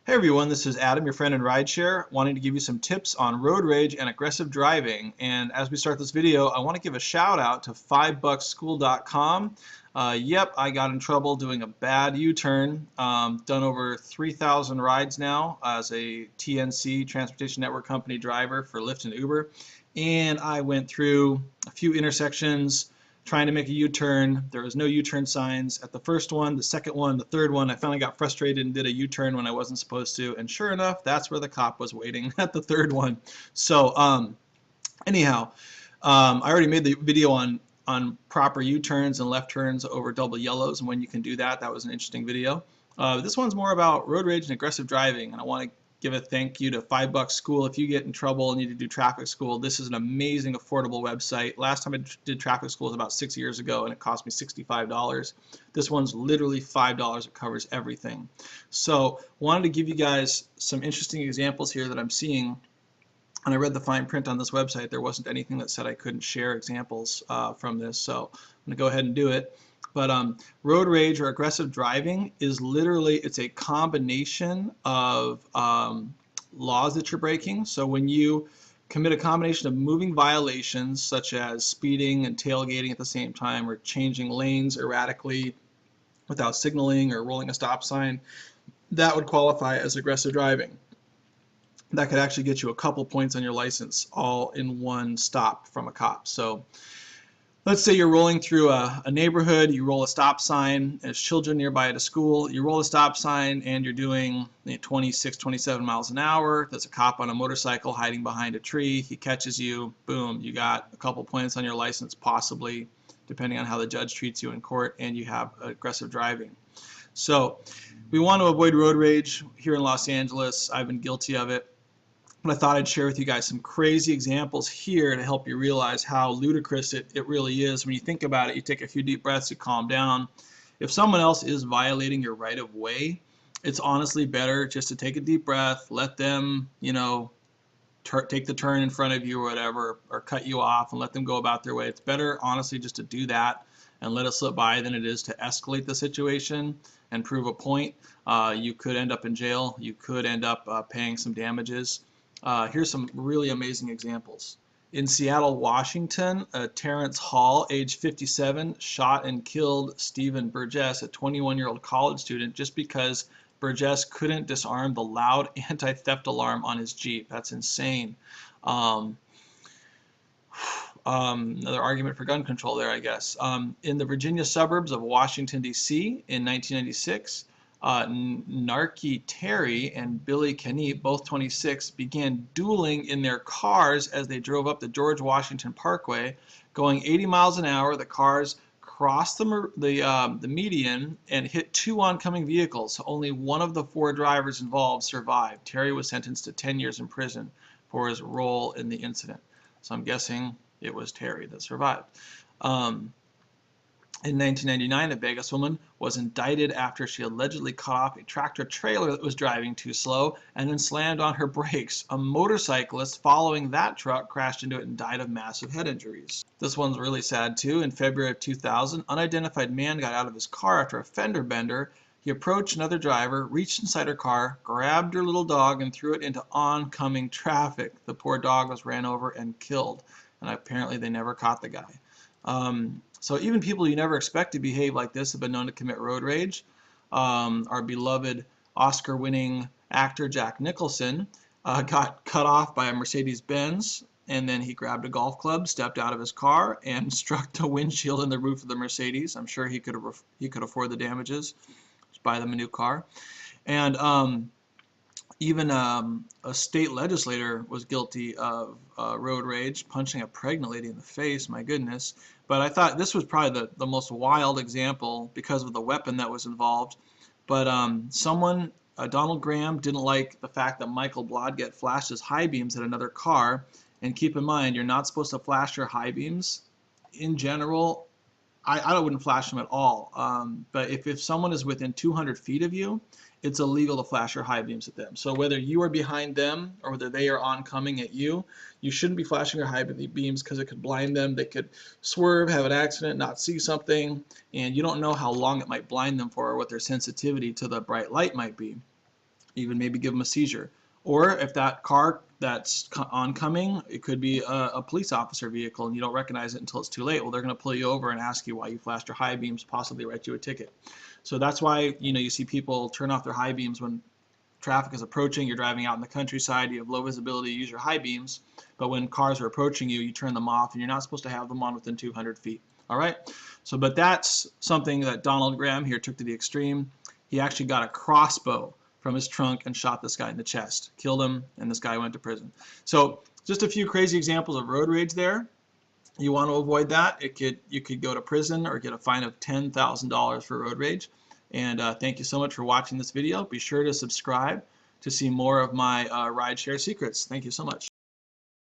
Hey everyone, this is Adam, your friend in rideshare, wanting to give you some tips on road rage and aggressive driving. And as we start this video, I want to give a shout out to 5bucksschool.com. Yep, I got in trouble doing a bad U-turn. Done over 3,000 rides now as a TNC, Transportation Network Company driver for Lyft and Uber. And I went through a few intersections trying to make a U-turn. There was no U-turn signs at the first one, the second one, the third one. I finally got frustrated and did a U-turn when I wasn't supposed to, and sure enough, that's where the cop was waiting at the third one. So anyhow, I already made the video on proper U-turns and left turns over double yellows and when you can do that. That was an interesting video. This one's more about road rage and aggressive driving, and I want to give a thank you to 5 Bucks School. If you get in trouble and need to do traffic school, this is an amazing, affordable website. Last time I did traffic school was about 6 years ago, and it cost me $65. This one's literally $5. It covers everything. So wanted to give you guys some interesting examples here that I'm seeing. And I read the fine print on this website. There wasn't anything that said I couldn't share examples from this. So I'm going to go ahead and do it. But road rage or aggressive driving is literally, it's a combination of laws that you're breaking. So when you commit a combination of moving violations such as speeding and tailgating at the same time, or changing lanes erratically without signaling or rolling a stop sign, that would qualify as aggressive driving. That could actually get you a couple points on your license all in one stop from a cop. So let's say you're rolling through a neighborhood, you roll a stop sign, and there's children nearby at a school, you roll a stop sign and you're doing 26, 27 miles an hour. There's a cop on a motorcycle hiding behind a tree, he catches you, boom, you got a couple points on your license, possibly, depending on how the judge treats you in court, and you have aggressive driving. So we want to avoid road rage here in Los Angeles. I've been guilty of it. But I thought I'd share with you guys some crazy examples here to help you realize how ludicrous it really is. When you think about it, you take a few deep breaths, you calm down. If someone else is violating your right of way, it's honestly better just to take a deep breath, let them, take the turn in front of you or whatever, or cut you off and let them go about their way. It's better, honestly, just to do that and let it slip by than it is to escalate the situation and prove a point. You could end up in jail. You could end up paying some damages. Here's some really amazing examples. In Seattle, Washington, Terrence Hall, age 57, shot and killed Stephen Burgess, a 21-year-old college student, just because Burgess couldn't disarm the loud anti-theft alarm on his Jeep. That's insane. Another argument for gun control there, I guess. In the Virginia suburbs of Washington, D.C. in 1996, Narky Terry and Billy Kenny, both 26, began dueling in their cars as they drove up the George Washington Parkway. Going 80 miles an hour, the cars crossed the median and hit two oncoming vehicles. Only one of the four drivers involved survived. Terry was sentenced to 10 years in prison for his role in the incident. So I'm guessing it was Terry that survived. In 1999, a Vegas woman was indicted after she allegedly cut off a tractor trailer that was driving too slow and then slammed on her brakes. A motorcyclist following that truck crashed into it and died of massive head injuries. This one's really sad too. In February of 2000, unidentified man got out of his car after a fender bender. He approached another driver, reached inside her car, grabbed her little dog, and threw it into oncoming traffic. The poor dog was ran over and killed, and apparently they never caught the guy. So even people you never expect to behave like this have been known to commit road rage. Our beloved Oscar-winning actor Jack Nicholson got cut off by a Mercedes-Benz, and then he grabbed a golf club, stepped out of his car, and struck the windshield and the roof of the Mercedes. I'm sure he could afford the damages. Just buy them a new car. And even a state legislator was guilty of road rage, punching a pregnant lady in the face, my goodness. But I thought this was probably the most wild example because of the weapon that was involved. But Donald Graham, didn't like the fact that Michael Blodgett flashed his high beams at another car. And keep in mind, you're not supposed to flash your high beams. In general, I wouldn't flash them at all. But if someone is within 200 feet of you, it's illegal to flash your high beams at them. So whether you are behind them or whether they are oncoming at you, you shouldn't be flashing your high beams because it could blind them. They could swerve, have an accident, not see something, and you don't know how long it might blind them for or what their sensitivity to the bright light might be. even maybe give them a seizure. Or if that car that's oncoming, it could be a police officer vehicle and you don't recognize it until it's too late. Well, they're going to pull you over and ask you why you flashed your high beams, possibly write you a ticket. So that's why, you know, you see people turn off their high beams when traffic is approaching. You're driving out in the countryside, you have low visibility, you use your high beams, but when cars are approaching you, you turn them off, and you're not supposed to have them on within 200 feet. All right, so but that's something that Donald Graham here took to the extreme. He actually got a crossbow from his trunk and shot this guy in the chest, killed him, and this guy went to prison. So just a few crazy examples of road rage there. You want to avoid that. You could go to prison or get a fine of $10,000 for road rage. And thank you so much for watching this video. Be sure to subscribe to see more of my rideshare secrets. Thank you so much.